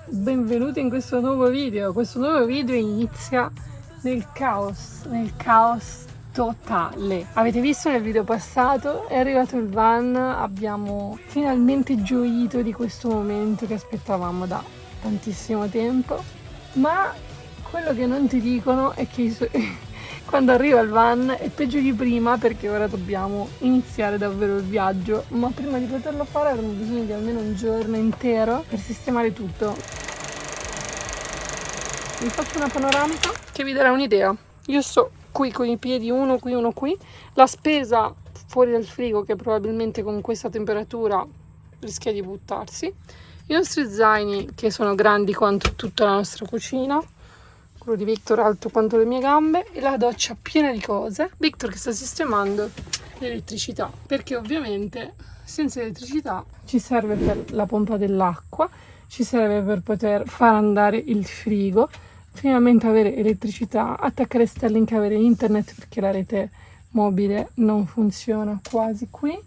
benvenuti in questo nuovo video. Questo nuovo video inizia nel caos totale. Avete visto nel video passato, è arrivato il van, abbiamo finalmente gioito di questo momento che aspettavamo da tantissimo tempo, ma quello che non ti dicono è che quando arriva il van è peggio di prima, perché ora dobbiamo iniziare davvero il viaggio, ma prima di poterlo fare avremo bisogno di almeno un giorno intero per sistemare tutto. Vi faccio una panoramica che vi darà un'idea. Io sto qui con i piedi, uno qui, la spesa fuori dal frigo che probabilmente con questa temperatura rischia di buttarsi, i nostri zaini che sono grandi quanto tutta la nostra cucina, quello di Victor alto quanto le mie gambe, e la doccia piena di cose. Victor che sta sistemando l'elettricità, perché ovviamente senza elettricità ci serve per la pompa dell'acqua, ci serve per poter far andare il frigo, finalmente avere elettricità, attaccare Starlink, avere internet perché la rete mobile non funziona quasi qui,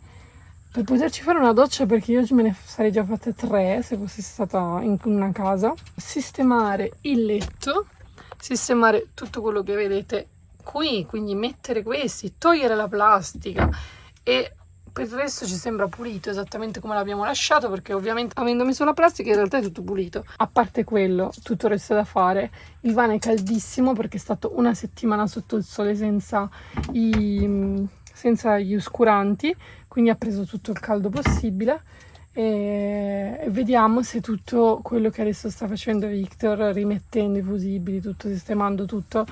per poterci fare una doccia, perché io me ne sarei già fatte 3 se fossi stata in una casa, sistemare il letto, sistemare tutto quello che vedete qui, quindi mettere questi, togliere la plastica, e per il resto ci sembra pulito esattamente come l'abbiamo lasciato, perché ovviamente avendo messo la plastica in realtà è tutto pulito. A parte quello, tutto il resto da fare. Il van è caldissimo perché è stato una settimana sotto il sole senza gli oscuranti, quindi ha preso tutto il caldo possibile. E vediamo se tutto quello che adesso sta facendo Victor, rimettendo i fusibili, tutto sistemando tutto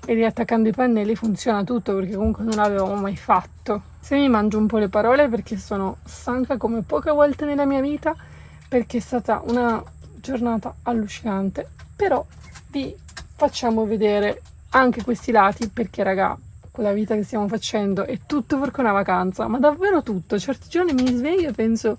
e riattaccando i pannelli, funziona tutto, perché comunque non l'avevamo mai fatto. Se mi mangio un po' le parole perché sono stanca come poche volte nella mia vita, perché è stata una giornata allucinante, però vi facciamo vedere anche questi lati, perché raga, con la vita che stiamo facendo è tutto perché una vacanza, ma davvero tutto. Certi giorni mi sveglio e penso,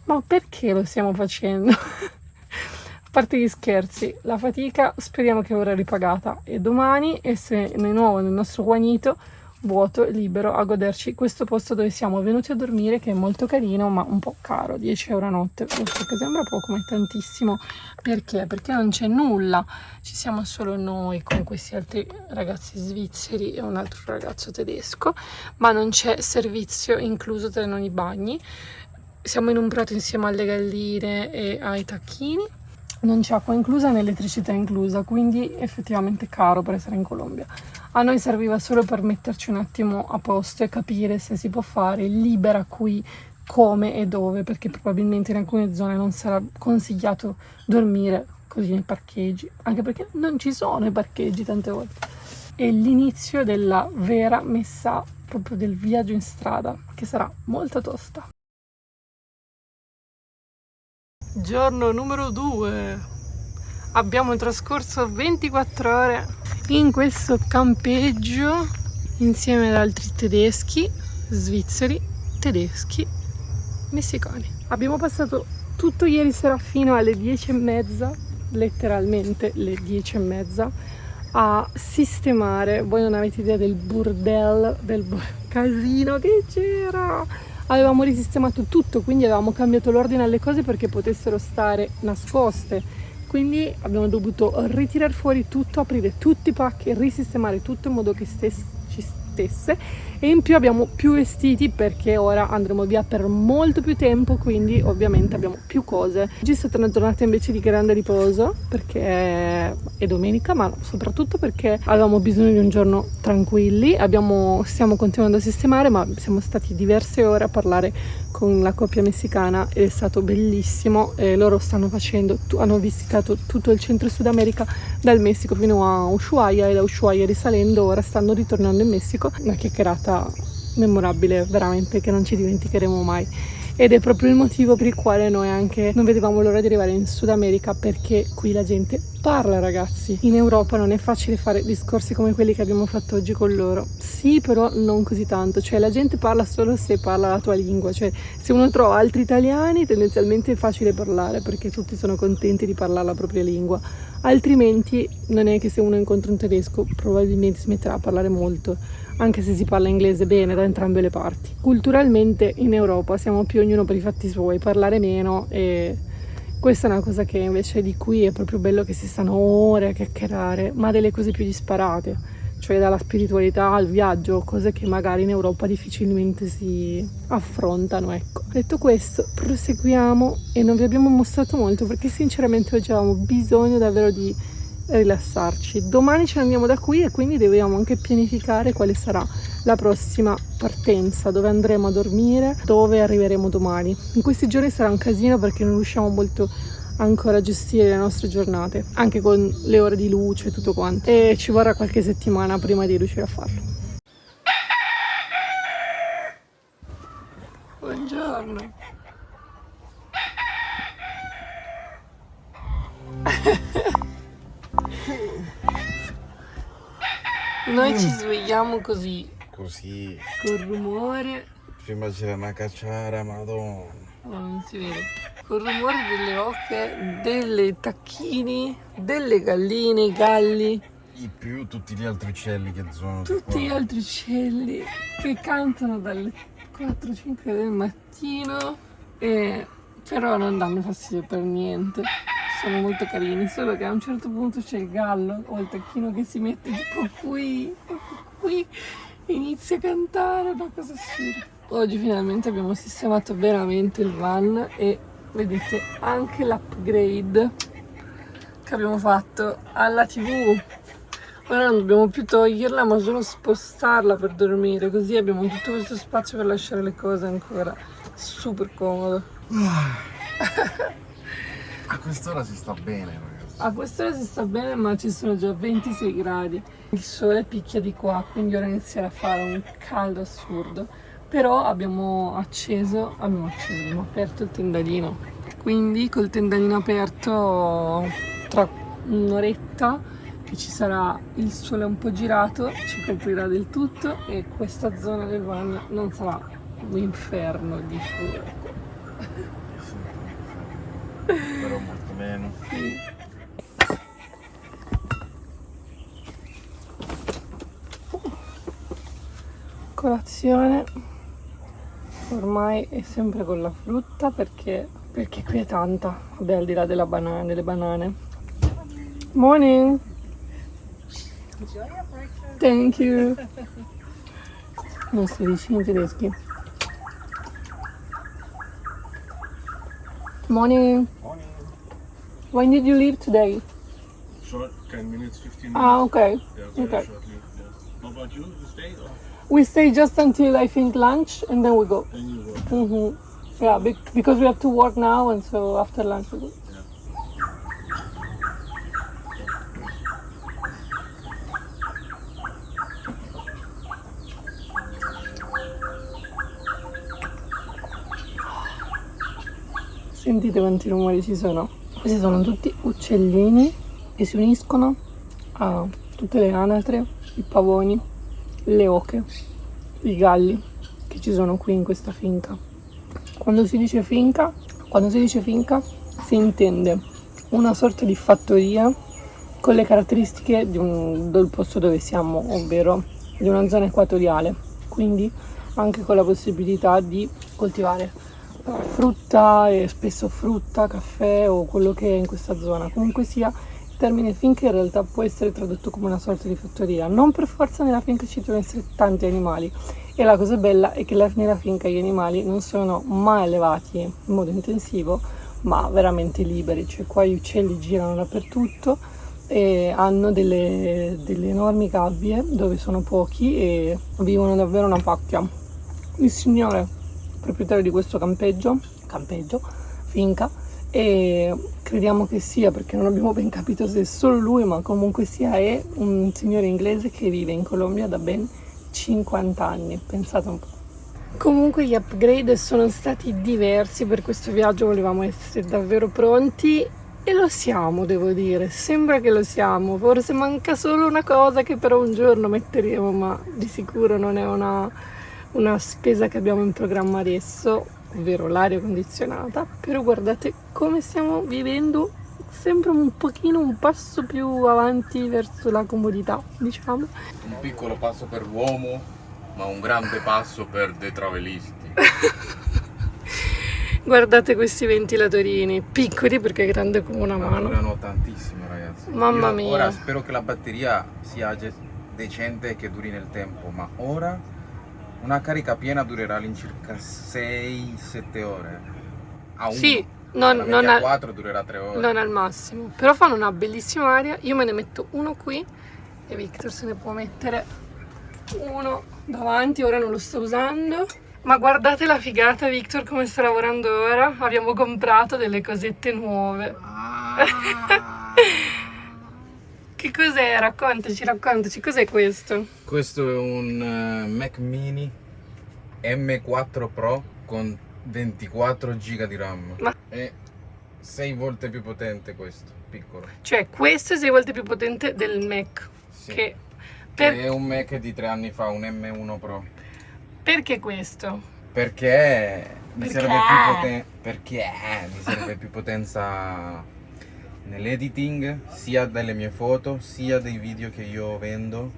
ma perché lo stiamo facendo? A parte gli scherzi, la fatica speriamo che ora ripagata, e domani essere di nuovo nel nostro guanito vuoto e libero a goderci questo posto dove siamo venuti a dormire, che è molto carino ma un po' caro, 10 euro a notte, che sembra poco ma è tantissimo. Perché? Perché non c'è nulla, ci siamo solo noi con questi altri ragazzi svizzeri e un altro ragazzo tedesco, ma non c'è servizio incluso tra i bagni. Siamo in un prato insieme alle galline e ai tacchini, non c'è acqua inclusa né elettricità inclusa, quindi effettivamente caro per essere in Colombia. A noi serviva solo per metterci un attimo a posto e capire se si può fare libera qui, come e dove, perché probabilmente in alcune zone non sarà consigliato dormire così nei parcheggi, anche perché non ci sono i parcheggi tante volte. È l'inizio della vera messa proprio del viaggio in strada, che sarà molto tosta. Giorno numero 2. Abbiamo trascorso 24 ore in questo campeggio insieme ad altri tedeschi, svizzeri, tedeschi, messicani. Abbiamo passato tutto ieri sera fino alle 10:30, letteralmente le 10:30, a sistemare. Voi non avete idea del burdello, del casino che c'era. Avevamo risistemato tutto, quindi avevamo cambiato l'ordine alle cose perché potessero stare nascoste, quindi abbiamo dovuto ritirare fuori tutto, aprire tutti i pacchi, risistemare tutto in modo che ci stesse, e in più abbiamo più vestiti perché ora andremo via per molto più tempo, quindi ovviamente abbiamo più cose. Oggi è stata una giornata invece di grande riposo perché è domenica, ma soprattutto perché avevamo bisogno di un giorno tranquilli. Stiamo continuando a sistemare, ma siamo stati diverse ore a parlare con la coppia messicana ed è stato bellissimo. Loro hanno visitato tutto il centro Sud America, dal Messico fino a Ushuaia, e da Ushuaia risalendo ora stanno ritornando in Messico. Una chiacchierata memorabile veramente, che non ci dimenticheremo mai, ed è proprio il motivo per il quale noi anche non vedevamo l'ora di arrivare in Sud America, perché qui la gente parla, ragazzi. In Europa non è facile fare discorsi come quelli che abbiamo fatto oggi con loro, sì, però non così tanto, cioè la gente parla solo se parla la tua lingua, cioè se uno trova altri italiani tendenzialmente è facile parlare perché tutti sono contenti di parlare la propria lingua, altrimenti non è che se uno incontra un tedesco probabilmente smetterà a parlare molto, anche se si parla inglese bene da entrambe le parti. Culturalmente in Europa siamo più ognuno per i fatti suoi, parlare meno e Questa è una cosa che invece di qui è proprio bello, che si stanno ore a chiacchierare, ma delle cose più disparate, cioè dalla spiritualità al viaggio, cose che magari in Europa difficilmente si affrontano, ecco. Detto questo, proseguiamo, e non vi abbiamo mostrato molto perché sinceramente oggi avevamo bisogno davvero di rilassarci. Domani ce ne andiamo da qui e quindi dobbiamo anche pianificare quale sarà la prossima partenza, dove andremo a dormire, dove arriveremo domani. In questi giorni sarà un casino perché non riusciamo molto ancora a gestire le nostre giornate, anche con le ore di luce e tutto quanto, e ci vorrà qualche settimana prima di riuscire a farlo. Buongiorno. Noi ci svegliamo così, col rumore. Prima c'era una cacciara, madonna. Oh, non si vede. Col rumore delle oche, delle tacchini, delle galline, i galli. E più tutti gli altri uccelli che sono Tutti gli altri uccelli che cantano dalle 4-5 del mattino, e però non danno fastidio per niente. Sono molto carini, solo che a un certo punto c'è il gallo o il tacchino che si mette tipo qui, e inizia a cantare, una cosa assurda. Oggi finalmente abbiamo sistemato veramente il van e vedete anche l'upgrade che abbiamo fatto alla TV. Ora non dobbiamo più toglierla, ma solo spostarla per dormire, così abbiamo tutto questo spazio per lasciare le cose ancora. Super comodo. A quest'ora si sta bene, ragazzi. A quest'ora si sta bene, ma ci sono già 26 gradi. Il sole picchia di qua, quindi ora inizierà a fare un caldo assurdo. Però abbiamo aperto il tendalino. Quindi col tendalino aperto, tra un'oretta che ci sarà il sole un po' girato, ci coprirà del tutto e questa zona del van non sarà un inferno di fuoco. Però molto meno. Sì. Colazione ormai è sempre con la frutta perché qui è tanta, vabbè, al di là delle banane. Morning. Thank you. Non si dice in tedeschi. Morning. Morning. When did you leave today? Short, 10 minutes, 15 minutes. Ah, okay. Yeah, very Okay. shortly. Yeah. How about you? You stay or We stay just until I think lunch and then we go. then you go? Yeah, because we have to work now, and so after lunch we go. Sentite quanti rumori ci sono. Questi sono tutti uccellini che si uniscono a tutte le anatre, i pavoni, le oche, i galli che ci sono qui in questa finca. Quando si dice finca si intende una sorta di fattoria con le caratteristiche del posto dove siamo, ovvero di una zona equatoriale, quindi anche con la possibilità di coltivare frutta, e spesso frutta, caffè o quello che è in questa zona. Comunque sia, il termine finca in realtà può essere tradotto come una sorta di fattoria. Non per forza nella finca ci devono essere tanti animali, e la cosa bella è che nella finca gli animali non sono mai allevati in modo intensivo, ma veramente liberi, cioè qua gli uccelli girano dappertutto e hanno delle enormi gabbie dove sono pochi e vivono davvero una pacchia. Il signore proprietario di questo campeggio, finca, e crediamo che sia, perché non abbiamo ben capito se è solo lui, ma comunque sia è un signore inglese che vive in Colombia da ben 50 anni, pensate un po'. Comunque gli upgrade sono stati diversi per questo viaggio, volevamo essere davvero pronti e lo siamo, devo dire, sembra che lo siamo, forse manca solo una cosa che però un giorno metteremo, ma di sicuro non è una spesa che abbiamo in programma adesso, ovvero l'aria condizionata. Però guardate come stiamo vivendo, sempre un passo più avanti verso la comodità, diciamo. Un piccolo passo per l'uomo, ma un grande passo per dei travelisti. Guardate questi ventilatorini, piccoli perché è grande come una mano. Durano tantissimo, ragazzi. Mamma Io mia. Ora spero che la batteria sia decente e che duri nel tempo, ma ora una carica piena durerà all'incirca 6-7 ore. A uno. Sì, non, La non media al, 4 durerà 3 ore. non al massimo, però fanno una bellissima aria. Io me ne metto uno qui e Victor se ne può mettere uno davanti, ora non lo sto usando. Ma guardate la figata, Victor, come sta lavorando ora. Abbiamo comprato delle cosette nuove. Che cos'è? Raccontaci, cos'è questo? Questo è un Mac Mini M4 Pro con 24 GB di RAM. Ma- È 6 volte più potente questo, piccolo. Cioè, questo è 6 volte più potente del Mac. Sì. Che Che è un Mac di 3 anni fa, un M1 Pro. Perché questo? Perché mi Perché? serve più perché mi serve più potenza nell'editing, sia delle mie foto, sia dei video che io vendo,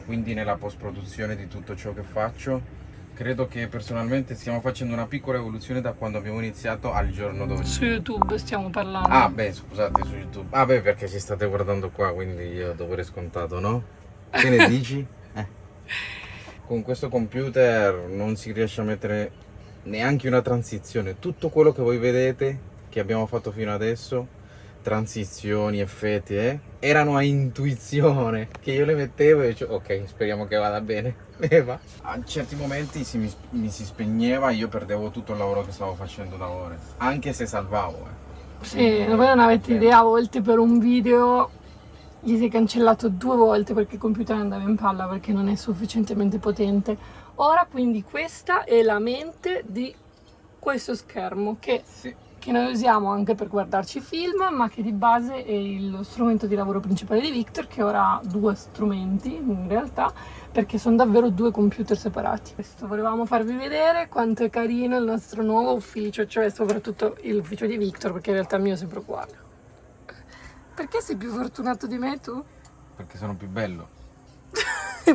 quindi nella post-produzione di tutto ciò che faccio. Credo che personalmente stiamo facendo una piccola evoluzione da quando abbiamo iniziato al giorno d'oggi. Su YouTube stiamo parlando. Ah, beh, scusate, su YouTube. Ah, beh, perché ci state guardando qua, quindi io do per scontato, no? Che ne dici? Con questo computer non si riesce a mettere neanche una transizione. Tutto quello che voi vedete che abbiamo fatto fino adesso, transizioni, effetti, erano a intuizione, che io le mettevo e dicevo ok, speriamo che vada bene. E va. A certi momenti mi si spegneva e io perdevo tutto il lavoro che stavo facendo da ore, anche se salvavo. Sì, voi non avete idea, a volte per un video gli si è cancellato 2 volte perché il computer andava in palla perché non è sufficientemente potente. Ora quindi questa è la mente di questo schermo che Sì. noi usiamo anche per guardarci film, ma che di base è lo strumento di lavoro principale di Victor, che ora ha 2 strumenti in realtà, perché sono davvero 2 computer separati. Questo volevamo farvi vedere quanto è carino il nostro nuovo ufficio, cioè soprattutto l'ufficio di Victor, perché in realtà il mio è sempre uguale. Perché sei più fortunato di me tu? Perché sono più bello.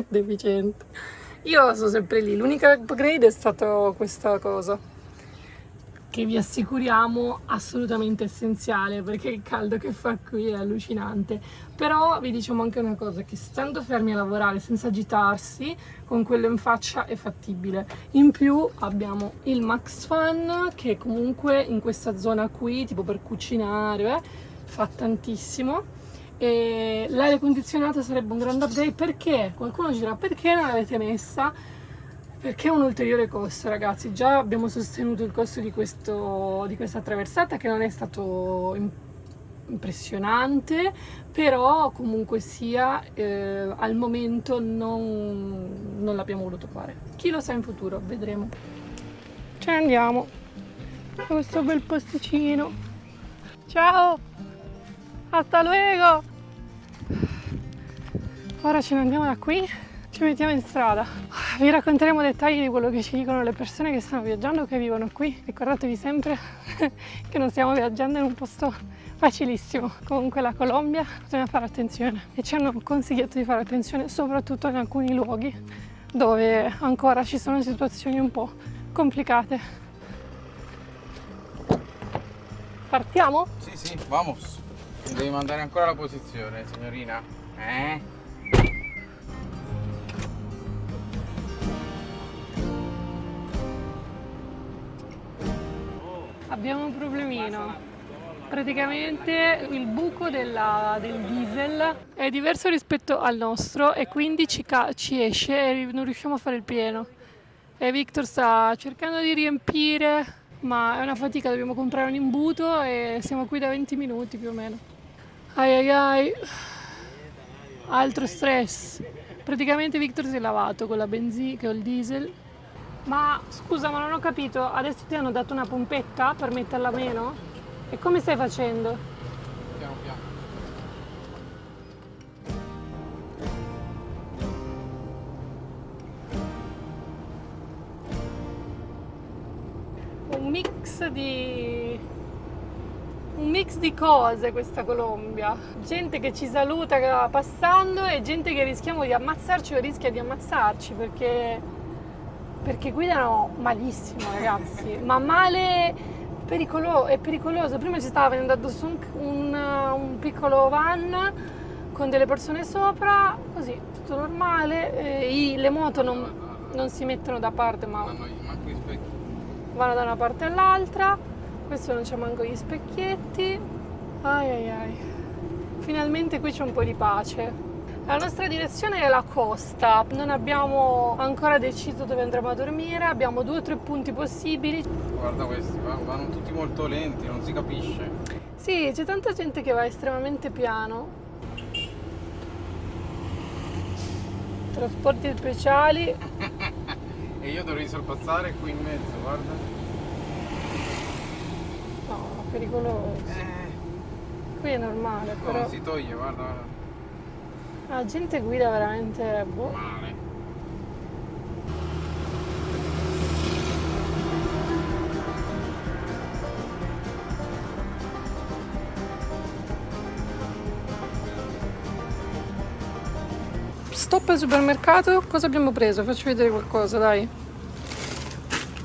Deficiente. Io sono sempre lì, l'unica upgrade è stata questa cosa, che vi assicuriamo assolutamente essenziale, perché il caldo che fa qui è allucinante. Però vi diciamo anche una cosa, che stando fermi a lavorare senza agitarsi, con quello in faccia è fattibile. In più abbiamo il Max Fan, che comunque in questa zona qui, tipo per cucinare, fa tantissimo. E l'aria condizionata sarebbe un grande upgrade. Perché? Qualcuno ci dirà perché non l'avete messa? Perché è un ulteriore costo, ragazzi. Già abbiamo sostenuto il costo di questa traversata, che non è stato impressionante, però comunque sia al momento non l'abbiamo voluto fare. Chi lo sa in futuro, vedremo. Ce ne andiamo a questo bel posticino. Ciao! Hasta luego! Ora ce ne andiamo da qui, ci mettiamo in strada. Vi racconteremo dettagli di quello che ci dicono le persone che stanno viaggiando o che vivono qui. Ricordatevi sempre che non stiamo viaggiando in un posto facilissimo. Comunque la Colombia bisogna fare attenzione e ci hanno consigliato di fare attenzione soprattutto in alcuni luoghi dove ancora ci sono situazioni un po' complicate. Partiamo? Sì, vamos. Devi mandare ancora la posizione, signorina. Abbiamo un problemino. Praticamente il buco del diesel è diverso rispetto al nostro e quindi ci esce e non riusciamo a fare il pieno. E Victor sta cercando di riempire, ma è una fatica, dobbiamo comprare un imbuto e siamo qui da 20 minuti più o meno. Ai, altro stress. Praticamente Victor si è lavato con la benzina, con il diesel. Ma scusa, ma non ho capito, adesso ti hanno dato una pompetta per metterla meno? E come stai facendo? Piano piano. Un mix di cose questa Colombia. Gente che ci saluta passando e gente che rischiamo di ammazzarci o rischia di ammazzarci perché guidano malissimo, ragazzi. Ma male è pericoloso. Prima ci stava venendo addosso un piccolo van con delle persone sopra, così, tutto normale. Le moto non si mettono da parte, ma vanno da una parte all'altra. Questo non c'è manco gli specchietti. Ai ai ai. Finalmente qui c'è un po' di pace. La nostra direzione è la costa, non abbiamo ancora deciso dove andremo a dormire, abbiamo 2 o 3 punti possibili. Guarda questi, vanno tutti molto lenti, non si capisce. Sì, c'è tanta gente che va estremamente piano. Trasporti speciali. E io dovrei sorpassare qui in mezzo, guarda. No, pericoloso. Qui è normale, però Non si toglie, guarda. la gente guida veramente Male. Stop al supermercato, cosa abbiamo preso? Facci vedere qualcosa, dai.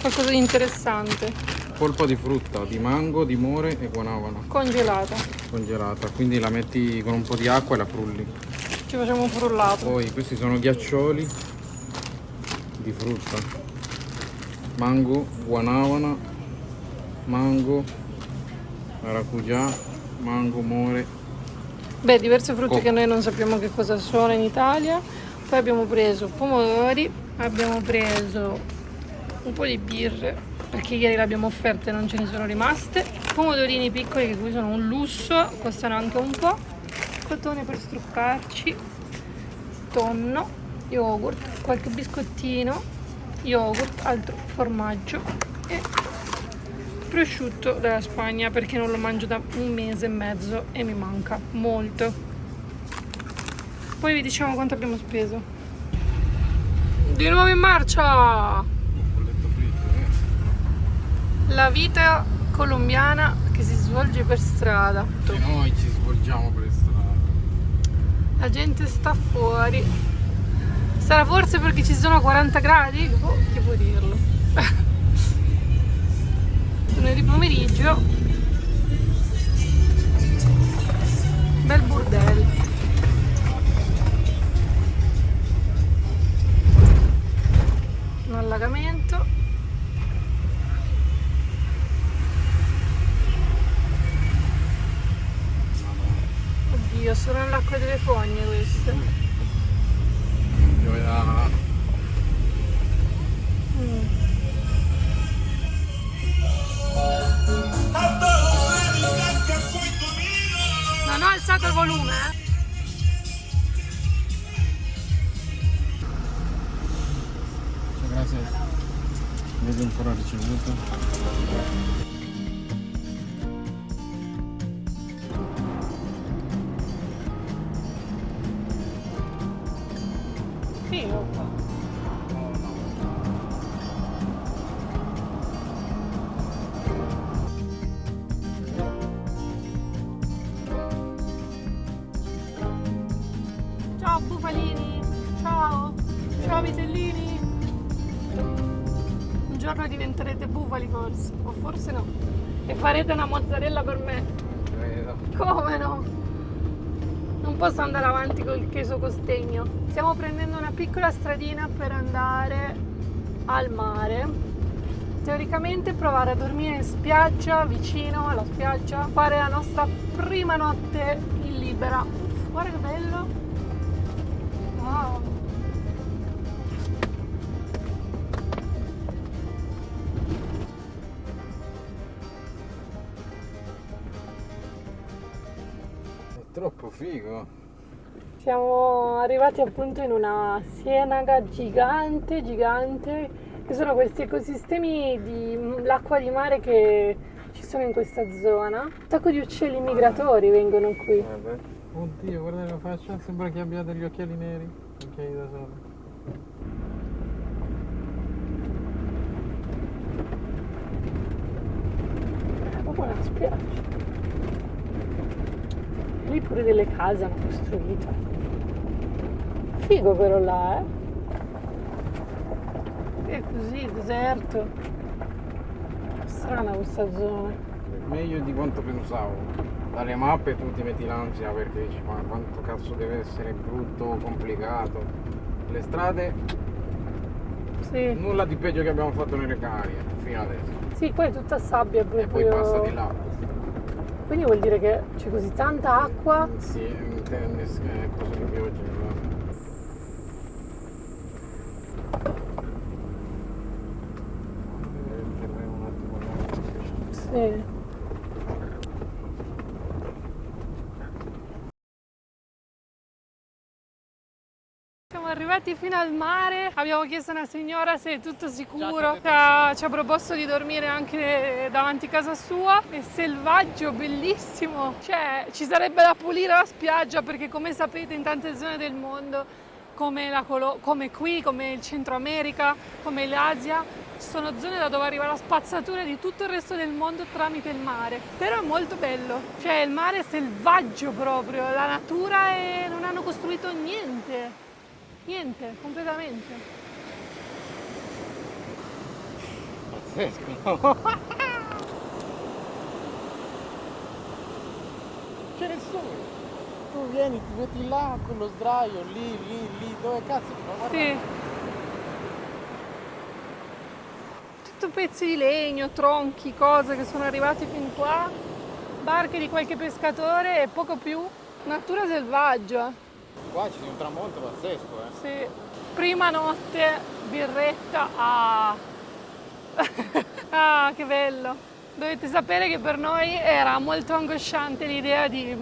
Qualcosa di interessante. Polpa di frutta, di mango, di more e guanabana. Congelata. Congelata, quindi la metti con un po' di acqua e la frulli. Ci facciamo un frullato. Poi questi sono ghiaccioli di frutta. Mango, guanabana, mango, maracujá, mango, more. Beh, diverse frutte che noi non sappiamo che cosa sono in Italia. Poi abbiamo preso pomodori, abbiamo preso un po' di birre, perché ieri le abbiamo offerte e non ce ne sono rimaste. Pomodorini piccoli che qui sono un lusso, costano anche un po'. Cotone per struccarci, tonno, yogurt, qualche biscottino, yogurt, altro formaggio e prosciutto della Spagna, perché non lo mangio da 1 mese e mezzo e mi manca molto. Poi vi diciamo quanto abbiamo speso. Di nuovo in marcia! Bolletto fritto, La vita colombiana che si svolge per strada. E noi ci svolgiamo per strada. La gente sta fuori. Sarà forse perché ci sono 40 gradi? Oh, chi può dirlo? Sono di pomeriggio. Bel bordello. Un allagamento. Oddio, sono nell'acqua delle fogne queste. Non ho alzato il volume, Grazie. Vedi un po' la ricevuta. Figo. Ciao bufalini, ciao, ciao vitellini. Un giorno diventerete bufali forse, o forse no. E farete una mozzarella per me. Credo. Come no? Non posso andare avanti col queso costegno. Stiamo prendendo una piccola stradina per andare al mare. Teoricamente provare a dormire in spiaggia, vicino alla spiaggia, fare la nostra prima notte in libera. Guarda che bello! Wow! È troppo figo. Siamo arrivati appunto in una ciénaga gigante, che sono questi ecosistemi di l'acqua di mare che ci sono in questa zona. Un sacco di uccelli migratori vengono qui. Oddio, guarda la faccia, sembra che abbia degli occhiali neri. Occhiali da sole. È proprio una spiaggia. Lì pure delle case hanno costruito. Figo però là, È così, deserto. strana questa zona. Meglio di quanto pensavo. Dalle mappe tu ti metti l'ansia perché dici ma quanto cazzo deve essere brutto, complicato. Le strade, Sì. nulla di peggio che abbiamo fatto nelle Canarie fino adesso. Sì, poi è tutta sabbia proprio. E poi passa di là. Quindi vuol dire che c'è così tanta acqua. Sì, è cosa di pioggia. No? Sì. Siamo arrivati fino al mare, abbiamo chiesto a una signora se è tutto sicuro, ci ha proposto di dormire anche davanti a casa sua, è selvaggio, bellissimo, cioè ci sarebbe da pulire la spiaggia perché come sapete in tante zone del mondo, come qui, come il Centro America, come l'Asia, sono zone da dove arriva la spazzatura di tutto il resto del mondo tramite il mare, però è molto bello, cioè il mare è selvaggio proprio, la natura e non hanno costruito niente. Niente, completamente. Pazzesco. C'è nessuno. Tu vieni, ti metti là con lo sdraio, lì, dove cazzo ti fa guardare? Sì. Tutto pezzi di legno, tronchi, cose che sono arrivati fin qua, barche di qualche pescatore e poco più. Natura selvaggia. Qua c'è un tramonto pazzesco, Sì. Prima notte, birretta, ah, che bello. Dovete sapere che per noi era molto angosciante l'idea di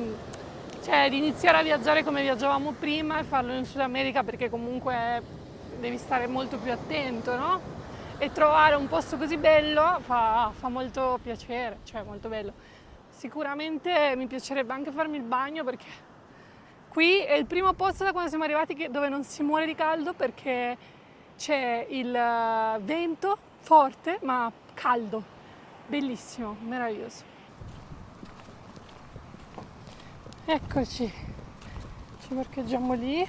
iniziare a viaggiare come viaggiavamo prima e farlo in Sud America perché comunque devi stare molto più attento, no? E trovare un posto così bello fa molto piacere, cioè molto bello. Sicuramente mi piacerebbe anche farmi il bagno perché qui è il primo posto da quando siamo arrivati dove non si muore di caldo perché c'è il vento forte ma caldo, bellissimo, meraviglioso. Eccoci, ci parcheggiamo lì,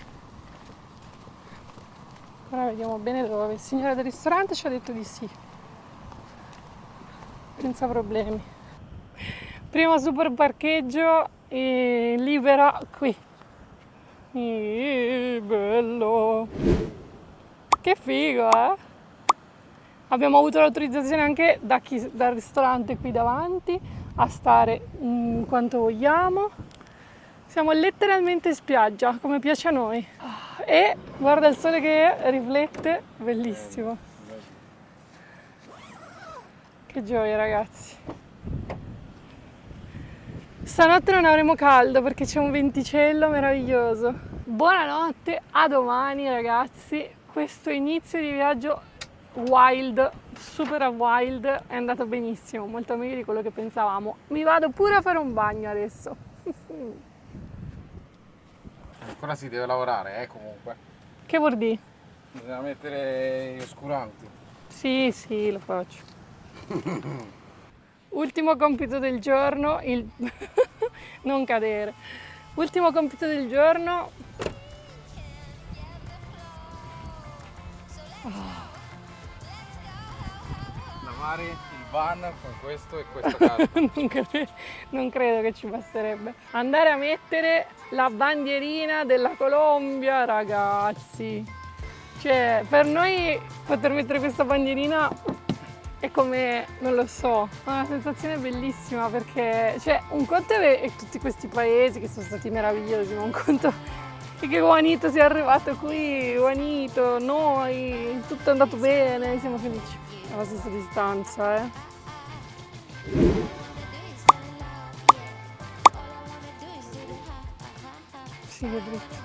ora vediamo bene dove. Il signore del ristorante ci ha detto di sì, senza problemi. Primo super parcheggio libera qui. Bello, che figo, eh? Abbiamo avuto l'autorizzazione anche dal ristorante qui davanti a stare quanto vogliamo. Siamo letteralmente in spiaggia, come piace a noi. E guarda il sole che riflette, bellissimo. Che gioia, ragazzi. Stanotte non avremo caldo perché c'è un venticello meraviglioso. Buonanotte, a domani ragazzi. Questo inizio di viaggio wild, super wild, è andato benissimo, molto meglio di quello che pensavamo. Mi vado pure a fare un bagno adesso. Ancora si deve lavorare, comunque. Che vuol dire? Bisogna mettere gli oscuranti. Sì, lo faccio. Ultimo compito del giorno, non cadere. Ultimo compito del giorno. Lavare il van con questo e questa casa. Non credo che ci basterebbe. Andare a mettere la bandierina della Colombia, ragazzi. Cioè, per noi poter mettere questa bandierina è come, non lo so, è una sensazione bellissima perché, cioè, un conto è tutti questi paesi che sono stati meravigliosi, ma un conto è che Juanito sia arrivato qui, Juanito, noi, tutto è andato bene, siamo felici. Alla stessa distanza, Sì, che brutto.